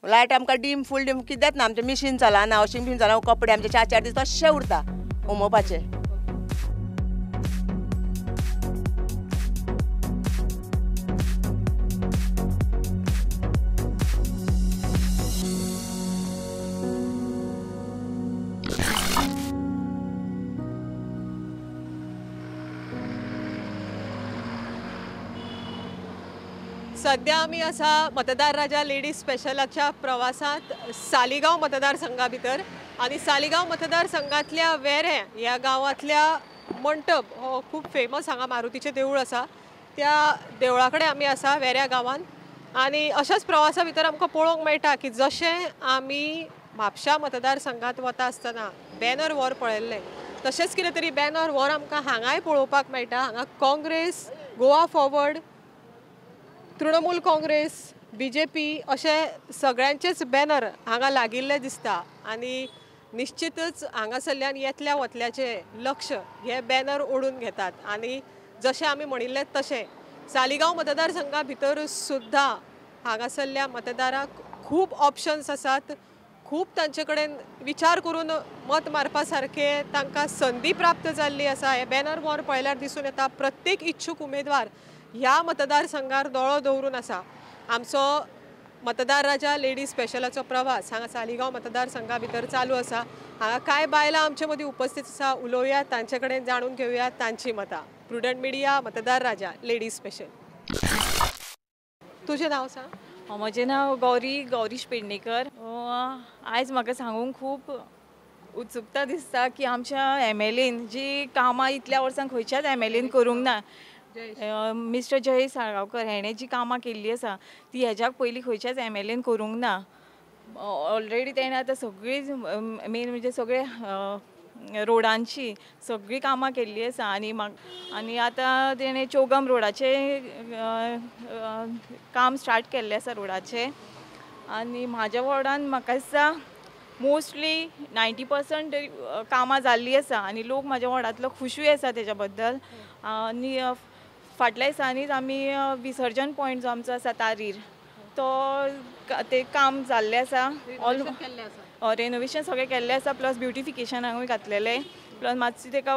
लायट आमकां डीम फूल डीम कितेंच ना आमचें मिशीन चलना वॉशिंग मशीन चलना कपडे आमचे 4 दीस तशें उरता उमोवपाचे. सध्या आमी आसा मतदार राजा लेडीज स्पेशलाच्या प्रवासांत सालिगांव मतदारसंघा भितर आनी सालिगांव मतदारसंघातल्या वेरे ह्या गांवांतल्या मंटप हो खूब फेमस हांगा मारुतीचें देवूळ आसा त्या देवळा कडेन आमी आसा वेऱ्या गांवांत आनी अशाच प्रवासा भितर आमकां पळोवंक मेळटा की जशें आमी म्हापशा मतदारसंघात वता आसतना बॅनर वॉर पळयल्लें तशेंच कितें तरी बॅनर वॉर आमकां हांगाय पळोवपाक मेळटा. हांगा काँग्रेस, गोवा फॉरवर्ड, तृणमूल काँग्रेस, BJP अशे सगळ्यांचेच बॅनर हांगा लागिल्ले दिसता आनी निश्चितच हांगासरल्यान येतल्या वतल्याचे लक्ष हे बॅनर ओडून घेतात आनी जशें आमी म्हणिल्लें तशें सालिगांव मतदारसंघा भितर सुद्दां हांगासरल्या मतदाराक खूब ऑप्शन्स आसात. खूब तांचे कडेन विचार करून मत मारपा सारखे तांकां संदी प्राप्त जाल्ली आसा. हे बॅनर वॉर पळयल्यार दिसून येता प्रत्येक इच्छूक उमेदवार ह्या मतदारसंघार दोळो दवरून आसा. आमचो मतदार राजा लेडीज स्पेशलाचो प्रवास हांगा सालिगांव मतदारसंघा भितर चालू आसा. हांगा कांय बायलां आमचे मदीं उपस्थित आसा. उलोवया तांचे कडेन जाणून घेवया तांची मतां. प्रुडंट मिडिया मतदार राजा लेडीज स्पेशल. तुजें नांव सांग. म्हजें नांव गौरीश पेडणेकर. आयज म्हाका सांगूंक खूब उत्सुकता दिसता की आमच्या MLAन जी कामां इतल्या वर्सां खंयच्याच MLAन करूंक ना. मिस्टर जयेश साळगांवकर हेणें जी कामां केल्ली आसा ती हेज्याक पयलीं खंयच्याच MLAन करूंक ना. ऑलरेडी तेणें आतां सगळी मेन म्हणजे सगळे रोडांची सगळी कामां केल्ली आसा आनी आतां तेणें चौगम रोडाचें काम स्टार्ट केल्लें आसा रोडाचें. आनी म्हाज्या वॉर्डान म्हाका दिसता मोस्टली 90% कामां जाल्लीं आसा आनी लोक म्हाज्या वॉर्डांतलो खुशूय आसा तेज्या बद्दल. आनी फाटल्या दिसांनीच आमी विसर्जन पॉयंट जो आमचो आसा तारीर तो ते काम जाल्लें आसा. रेनोवेशन सगळें केल्लें आसा प्लस ब्युटिफिकेशनाकूय घातलेलें प्लस मातशी ताका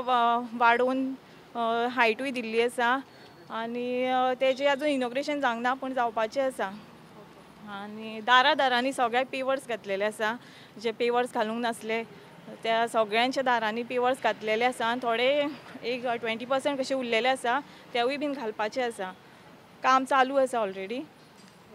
वाडोवन हायटूय दिल्ली आसा आनी तेजें आजून इनॉग्रेशन जावंक ना पूण जावपाचें आसा. आनी दारांनी सगळ्याक पेवर्स घातलेले आसा. जे पेवर्स घालूंक नासले त्या सगळ्यांच्या दारांनी पेवर्स घातलेले आसा आनी थोडे एक 20% कशे उरलेले आसा तेवूय बीन घालपाचे आसा. काम चालू आसा ऑलरेडी.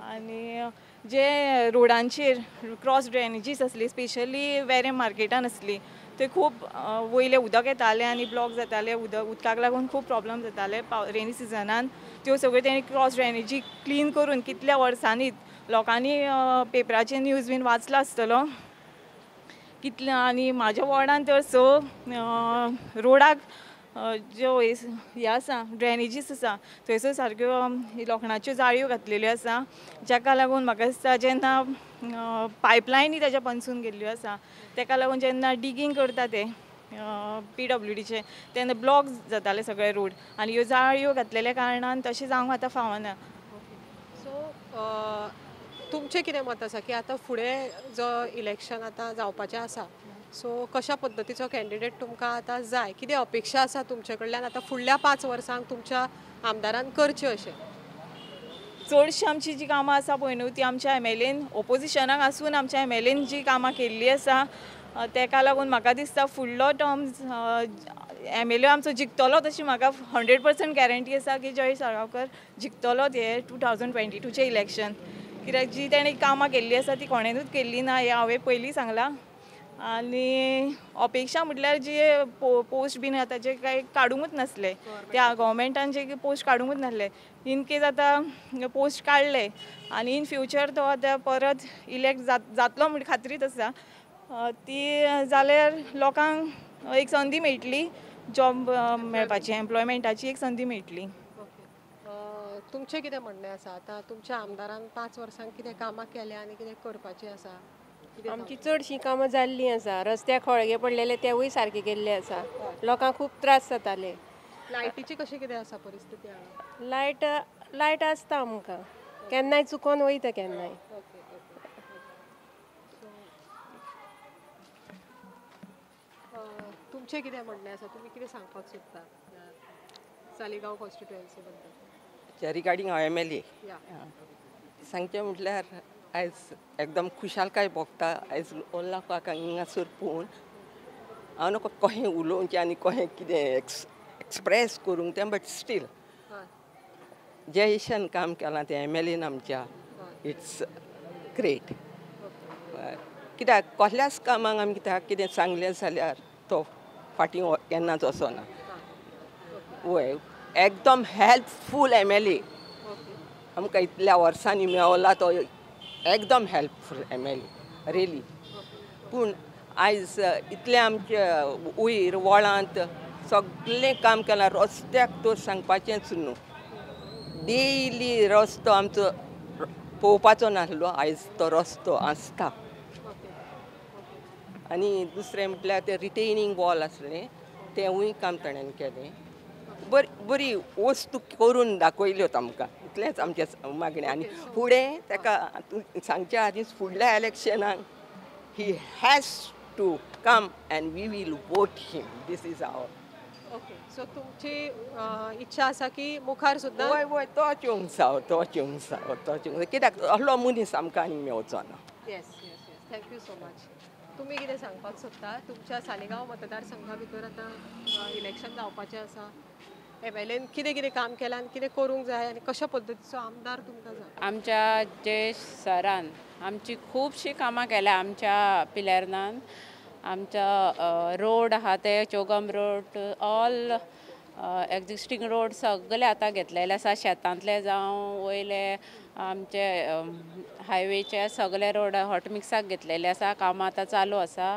आनी जे रोडांचेर क्रॉस ड्रेनेजीस आसली स्पेशली वेरे मार्केटान आसली थंय खूब वयले उदक येतालें आनी ब्लॉक जाताले. उदकाक लागून खूब प्रॉब्लम जाताले रेनी सिजनान. त्यो सगळ्यो तेणी क्रॉस ड्रेनेजी क्लीन करून कितल्या वर्सांनीच लोकांनी पेपराचेर न्यूज बीन वाचलो आसतलो कितले. आनी म्हाज्या वॉर्डान तर रोडाक ज्यो हे आसा ड्रेनेजीस आसा थंयसर सारक्यो लोखणाच्यो जाळयो घातलेल्यो आसा जाका लागून म्हाका दिसता जेन्ना पायपलायनी तेज्या पंसून गेल्ल्यो आसा ताका लागून जेन्ना डिगींग करता ते PWDचे तेन्ना ब्लॉक जाताले सगळे रोड आनी ह्यो जाळयो घातलेल्या कारणान तशें जावंक आतां फावना. सो तुमचें कितें मत आसा की आतां फुडें जो इलेक्शन आतां जावपाचें आसा सो कशा पद्दतीचो कॅन्डिडेट तुमकां आतां जाय? कितें अपेक्षा आसा तुमचे कडल्यान आतां फुडल्या 5 वर्सांक तुमच्या आमदारान करचें अशें? चडशी आमची जी कामां आसा पळय न्हू ती आमच्या MLAन ओपोजिशनाक आसून आमच्या MLAन जी कामां केल्ली आसा तेका लागून म्हाका दिसता फुडलो टर्म MLA आमचो जिखतलो तशी म्हाका 100% गॅरंटी आसा की जयेश साळगांवकर जिखतलो हे 2022चे इलेक्शन. कित्याक जी तेणें कामां केल्ली आसा ती कोणेनूच केल्ली ना हें हांवें पयलीं सांगलां. आनी अपेक्षा म्हटल्यार जे पोस्ट बीन आतां जे कांय काडूंकूच नासले त्या गव्हर्मेंटान जे पोस्ट काडूंकूच नासले इन केस आतां पोस्ट काडले आनी इन फ्युचर तो आतां परत इलेक्ट जातलो म्हण खात्रीच आसा ती जाल्यार लोकांक एक संदी मेळटली जॉब मेळपाची एम्प्लॉयमेंटाची एक संदी मेळटली. तुमचें कितें म्हणणें आसा आतां तुमच्या आमदारान 5 वर्सांक कितें कामां केल्या आनी कितें करपाचें आसा? कितें आमची चडशीं कामां जाल्लीं आसा. रस्त्याक खळगे पडलेले तेवूय सारके केल्ले आसा. लोकांक खूब त्रास जाताले. लायटीची कशी कितें आसा परिस्थिती हांगा? लायट आसता आमकां. केन्नाय चुकोन वयता केन्नाय. तुमचें कितें म्हणणें आसा? तुमी कितें सांगपाक सोदता सालिगांव कॉन्स्टिट्युएन्सी बद्दल? रिगार्डींग MLA या सांगचें म्हटल्यार आयज एकदम खुशालकाय भोगता. आयज लोकांक हांगासर पळोवन हांव नको कशें उलोवचें आनी कशें कितें एक्सप्रेस करूंक तें, बट स्टील जे इशान काम केलां तें MLAन आमच्या, इट्स ग्रेट. कित्याक कसल्याच कामाक आमी कितें सांगलें जाल्यार तो फाटीं केन्नाच वचना. वय एकदम हेल्पफूल MLA आमकां इतल्या वर्सांनी मेवला. तो एकदम हेल्पफूल MLA रियली. पूण आयज इतलें आमचे वयर वळांत सगळें काम केलां. रस्त्याक तर सांगपाचेंच न्हू. डेली रस्तो आमचो पळोवपाचो नासलो, आयज तो रस्तो आसता. आनी दुसरें म्हटल्यार तें रिटेनिंग वॉल आसलें तेंवूय काम ताणें केलें. बरी वस्तू करून दाखयल्यो आमकां. इतलेंच आमचें मागणें. आनी फुडें ताका सांगच्या आदींच फुडल्या इलेक्शनाक he has to come and we will vote him. This is our. Okay. So तुमची इच्छा आसा की मुखार सुद्दां? वय तोच येवंक जावो. कित्याक असलो मनीस आमकां आनी मेवचो ना. येस. Thank you so much. तुमी कितें सांगपाक सोदता? तुमच्या सालिगांव मतदारसंघा भितर आतां इलेक्शन जावपाचें आसा. MLAन कितें कितें काम केलां आनी कितें करूंक जाय आनी कशा पद्दतीचो आमदार तुमकां जाय? आमच्या जे सरान आमची खुबशीं कामां केल्या आमच्या पिलेर्नान. आमच्या रोड आहा ते चौगम रोड, ऑल एक्झिस्टींग रोड सगळे आतां घेतलेले आसा. शेतांतले जावं वयले आमचे हायवेचे सगळे रोड हॉट मिक्साक घेतलेले आसा. कामां आतां चालू आसा.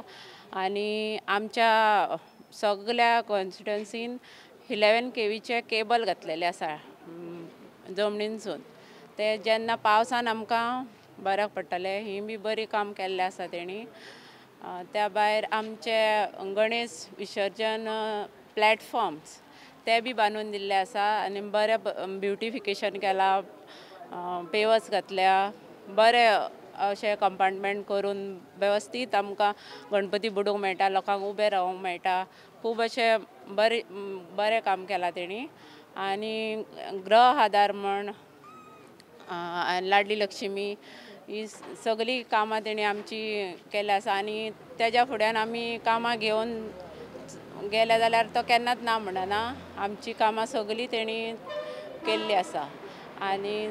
आनी आमच्या सगळ्या कॉन्स्टिट्युएन्सीन 11 kVचे केबल घातलेले आसा जमनीनसून. ते जेन्ना पावसान आमकां बऱ्याक पडटले. ही बी बरी काम केल्लें आसा तेणी. त्या भायर आमचे गणेश विसर्जन प्लॅटफॉर्म्स ते बी बांदून दिल्ले आसा. आनी बरें ब्युटिफिकेशन केलां. पेवर्स घातल्या. बरे अशें कंपार्टमेंट करून वेवस्थीत आमकां गणपती बुडोवंक मेळटा. लोकांक उबें रावंक मेळटा. खूब अशें बरें काम केलां तेणी. आनी ग्रह आधार म्हण लाडली लक्ष्मी ही सगळीं कामां तेणी आमची केल्या आसा. आनी तेज्या फुड्यान आमी कामां घेवन गेले जाल्यार तो केन्नाच ना म्हणना. आमची कामां सगळीं तेणी केल्लीं आसा. आनी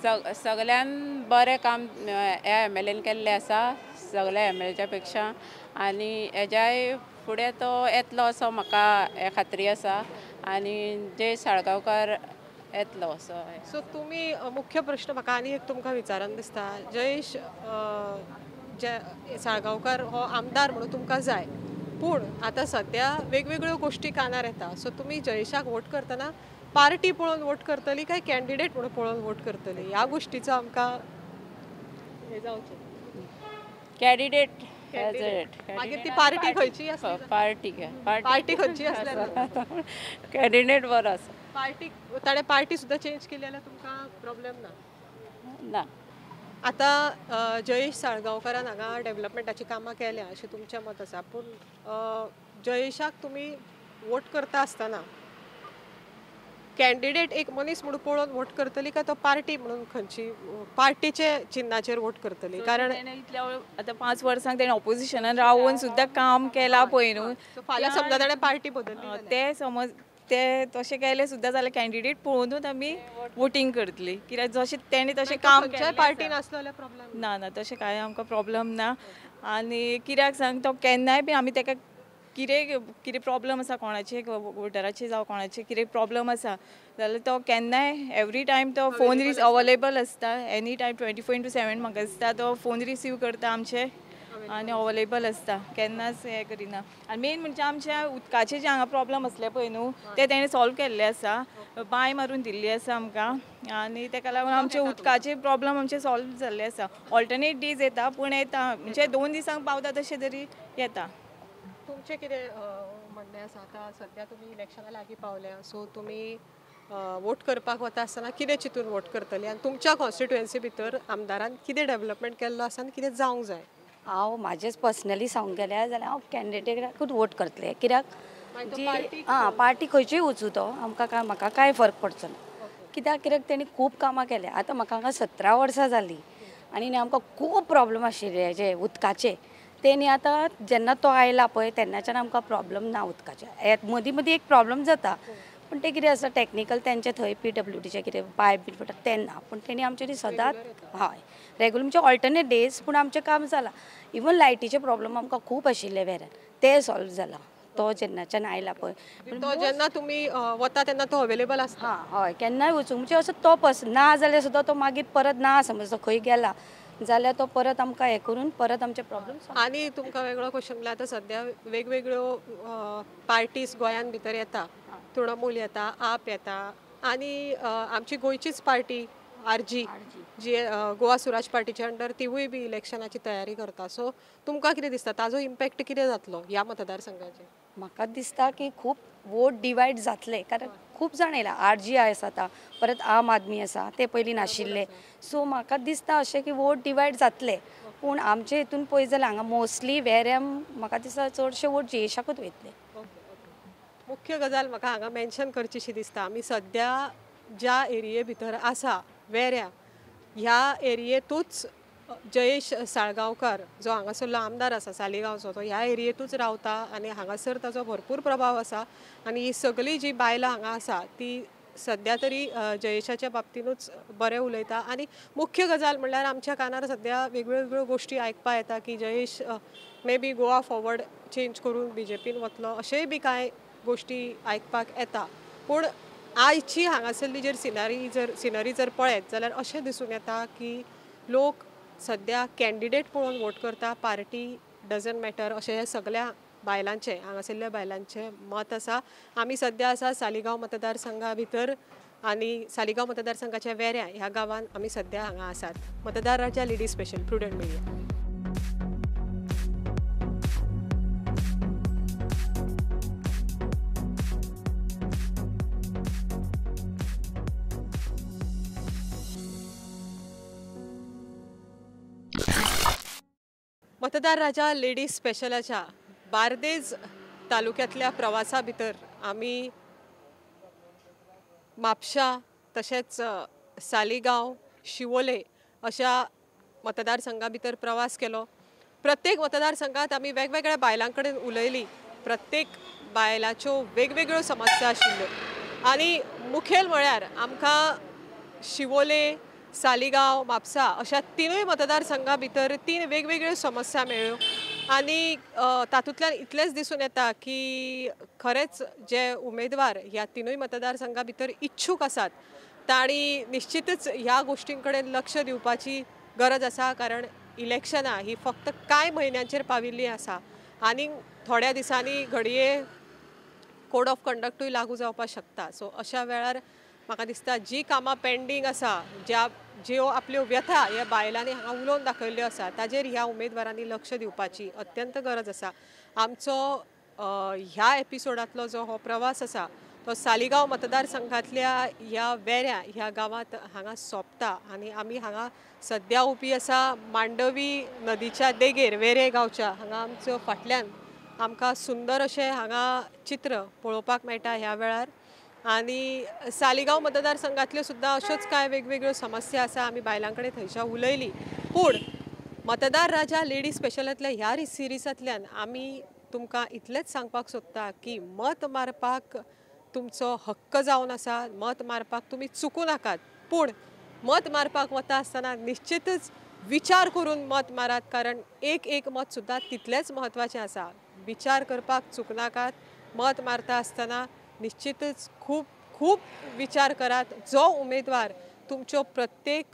सगळ्यान बरें काम ह्या MLAन केल्लें आसा सगळ्या MLAच्या पेक्षा. आनी हेज्याय फुडें तो येतलो असो म्हाका हे खात्री आसा. आनी जय साळगांवकार येतलो असो. सो तुमी मुख्य प्रश्न म्हाका आनी एक तुमकां विचारन दिसता. जयेश साळगांवकार हो आमदार म्हणून तुमकां जाय. पूण आतां सद्या वेगवेगळ्यो गोश्टी कानार येता. सो तुमी जयेशाक वोट करतना पार्टी पळोवन वोट करतली काय कॅन्डिडेट म्हणून पळोवन वोट करतली? ह्या गोश्टीचो आमकां हे जावचें. कॅन्डिडेट मागीर ती पार्टी खंयची पार्टी खंयची आसल्यार कॅन्डिडेट बरो आसा. पार्टी सुद्दां चेंज केली जाल्यार तुमकां प्रॉब्लेम ना. आतां जयेश साळगांवकारान हांगा डेव्हलपमेंटाची कामां केल्या अशें तुमचें मत आसा. पूण जयेशाक तुमी वोट करता आसतना कॅन्डिडेट एक मनीस म्हणून पळोवन वोट करतली काय तो पार्टी म्हणून खंयची पार्टीचे चिन्हाचेर वोट करतली? कारण इतल्या आतां 5 वर्सांक तेणें ऑपोजिशनान रावून सुद्दां काम केलां पळय न्हू. फाल्यां समजा ताणें पार्टी बदलली ते समज ते तशें केलें सुद्दां जाल्यार कॅन्डिडेट पळोवनूच आमी वोटींग करतली. कित्याक जशें तेणें तशें काम केलें पार्टीन आसलो जाल्यार प्रॉब्लेम ना. तशें कांय आमकां प्रॉब्लेम ना. आनी कित्याक सांग तो केन्नाय बी आमी ताका कितें प्रॉब्लम आसा कोणाचे वोटराचे जावं कोणाचे कितें प्रॉब्लम आसा जाल्यार तो केन्नाय एवरी टायम तो फोन अवेलेबल आसता. एनी टायम 24/7 म्हाका दिसता तो फोन रिसीव करता आमचे आनी अवेलेबल आसता. केन्नाच हें करिना. आनी मेन म्हणजे आमच्या उदकाचे जे हांगा प्रॉब्लम आसले पळय न्हू ते तेणें सॉल्व केल्ले आसा. बांय मारून दिल्ली आसा आमकां आनी ताका लागून आमचे उदकाचे प्रॉब्लम आमचे सॉल्व जाल्ले आसा. ऑल्टरनेट डेज येता पूण येता म्हणजे 2 दिसांक पावता तशें तरी येता. तुमचे कितें म्हणणें आसा? आतां सद्या तुमी इलेक्शना लागीं पावल्या, सो तुमी वोट करपाक वता आसतना कितें चिंतून वोट करतली आनी तुमच्या कॉन्स्टिट्युएन्सी भितर आमदारान कितें डेव्हलपमेंट केल्लो आसा आनी कितें जावंक जाय? हांव म्हाजेच पर्सनली सांगूंक गेल्यार जाल्यार हांव कॅन्डिडेटाकूच वोट करतलें. कित्याक पार्टी खंयचीय वचूं तो म्हाका कांय फरक पडचो ना. कित्याक तेणी खूब कामां केल्या. आतां म्हाका हांगा 17 वर्सां जालीं आनी आमकां खूब प्रॉब्लम आशिल्ले हेजे उदकाचे. तेणी आतां जेन्ना तो आयला पळय तेन्नाच्यान आमकां प्रॉब्लम ना उदकाचे. मदीं मदीं एक प्रॉब्लम जाता पूण ते कितें आसा टॅक्निकल तेंचे थंय PWDचे कितें पायप बीन पडटा तेन्ना. पूण तेणी आमचे सदांच हय रेगुलर म्हणजे ऑल्टरनेट डेज पूण आमचें काम जालां. इवन लायटीचे प्रॉब्लम आमकां खूब आशिल्ले वेऱ्यान ते सॉल्व जाला. तो जेन्नाच्यान आयला पळय तो जेन्ना तुमी वता तेन्ना तो अवेलेबल आसता? हय केन्नाय वचूंक म्हणजे असो तो ना जाल्यार सुद्दां तो मागीर परत ना समज तो खंय गेला जाल्यार तो परत आमकां हें करून परत आमचे प्रॉब्लेम. आनी तुमकां वेगळो क्वेश्चन म्हणल्यार आतां सद्या वेगवेगळ्यो पार्टीज गोंयान भितर येता. तृणमूल येता, आप येता आनी आमची गोंयचीच पार्टी RG जी गोवा स्वराज पार्टीच्या अंडर तिवूय बी इलेक्शनाची तयारी करता. सो तुमकां कितें दिसता ताजो इम्पॅक्ट कितें जातलो ह्या मतदारसंघाचेर? म्हाका दिसता की खूब वोट डिवायड जातले कारण खूब जाण येयला. RG आसा आतां परत आम आदमी आसा ते पयलीं नाशिल्ले. सो म्हाका दिसता अशें की वोट डिवायड जातले पूण आमचे हितून पळयत जाल्यार हांगा मोस्टली वेऱ्यां म्हाका दिसता चडशे वोट जयेशाकूच वयतले. मुख्य गजाल म्हाका हांगा मेन्शन करचीशी दिसता. आमी सद्या ज्या एरिये भितर आसा वेऱ्या ह्या एरियेतूच जयेश साळगांवकर जो हांगासरलो आमदार आसा सालिगांवचो तो ह्या एरियेतूच रावता आनी हांगासर ताजो भरपूर प्रभाव आसा. आनी ही सगळीं जी बायलां हांगा आसा ती सद्या तरी जयेशाच्या बाबतीनूच बरें उलयता. आनी मुख्य गजाल म्हणल्यार आमच्या कानार सद्या वेगवेगळ्यो गोश्टी आयकपा येता की Jayesh may be Goa forward change करून BJPन वतलो अशेंय बी कांय गोश्टी आयकपाक येता. पूण आयची हांगासरली सिनरी जर पळयत जाल्यार अशें दिसून येता की लोक सद्या कॅन्डिडेट पळोवन वोट करता. पार्टी डजंट मॅटर अशें हे सगळ्या बायलांचे हांगासरल्या बायलांचे मत आसा. आमी सद्या आसा सालिगांव मतदारसंघा भितर आनी सालिगांव मतदारसंघाच्या वेऱ्या ह्या गांवान आमी सद्या हांगा आसात. मतदार राजा लेडी स्पेशल प्रुडंट मिडिया. मतदार राजा लेडी स्पेशलाच्या बार्देज तालुक्यातल्या प्रवासा भितर आमी म्हापशा तशेंच सालिगांव शिवोले अशा मतदारसंघा भितर प्रवास केलो. प्रत्येक मतदारसंघात आमी वेगवेगळ्या बायलां कडेन उलयली. प्रत्येक बायलांच्यो वेगवेगळ्यो समस्या आशिल्ल्यो आनी मुखेल म्हळ्यार आमकां शिवोले सालिगांव म्हापसा अशा तिनूय मतदारसंघा भितर 3 वेगवेगळ्यो समस्या मेळ्ळ्यो आनी तातूंतल्यान इतलेंच दिसून येता की खरेंच जे उमेदवार ह्या तिनूय मतदारसंघा भितर इच्छूक आसात तांणी निश्चितच ह्या गोश्टीं कडेन लक्ष दिवपाची गरज आसा. कारण इलेक्शनां ही फक्त कांय म्हयन्यांचेर पाविल्लीं आसा आनी थोड्या दिसांनी घडये कोड ऑफ कंडक्टूय लागू जावपाक शकता. सो अशा वेळार म्हाका दिसता जी कामां पेंडींग आसा ज्यो आपल्यो व्यथा ह्या बायलांनी हांगा उलोवन दाखयल्ल्यो आसा ताजेर ह्या उमेदवारांनी लक्ष दिवपाची अत्यंत गरज आसा. आमचो ह्या एपिसोडांतलो जो हो प्रवास आसा तो सालिगांव मतदारसंघातल्या ह्या वेऱ्या ह्या गांवांत हांगा सोंपता आनी आमी हांगा सद्या उबी आसा मांडवी नदीच्या देगेर वेरे गांवच्या. हांगा आमचो फाटल्यान आमकां सुंदर अशें हांगा चित्र पळोवपाक मेळटा ह्या वेळार. आनी सालिगांव मतदारसंघातल्यो सुद्दां अश्योच कांय वेगवेगळ्यो समस्या आसा. आमी बायलां कडेन थंयच्या उलयली. पूण मतदार राजा लेडी स्पेशलांतल्या ह्या सिरिजांतल्यान आमी तुमकां इतलेंच सांगपाक सोदता की मत मारपाक तुमचो हक्क जावन आसा. मत मारपाक तुमी चुकूं नाकात. पूण मत मारपाक वता आसतना निश्चितच विचार करून मत मारात. कारण एक मत सुद्दां तितलेंच म्हत्वाचें आसा. विचार करपाक चुकनाकात. मत मारता आसतना निश्चितच खूब विचार करात. जो उमेदवार तुमच्यो प्रत्येक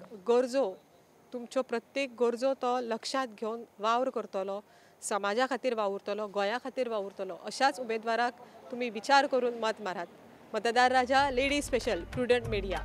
गरजो तो लक्षांत घेवन वावर करतलो, समाजा खातीर वावुरतलो, गोंया खातीर वावुरतलो अशाच उमेदवाराक तुमी विचार करून मत मारात. मतदार राजा लेडी स्पेशल प्रुडंट मीडिया.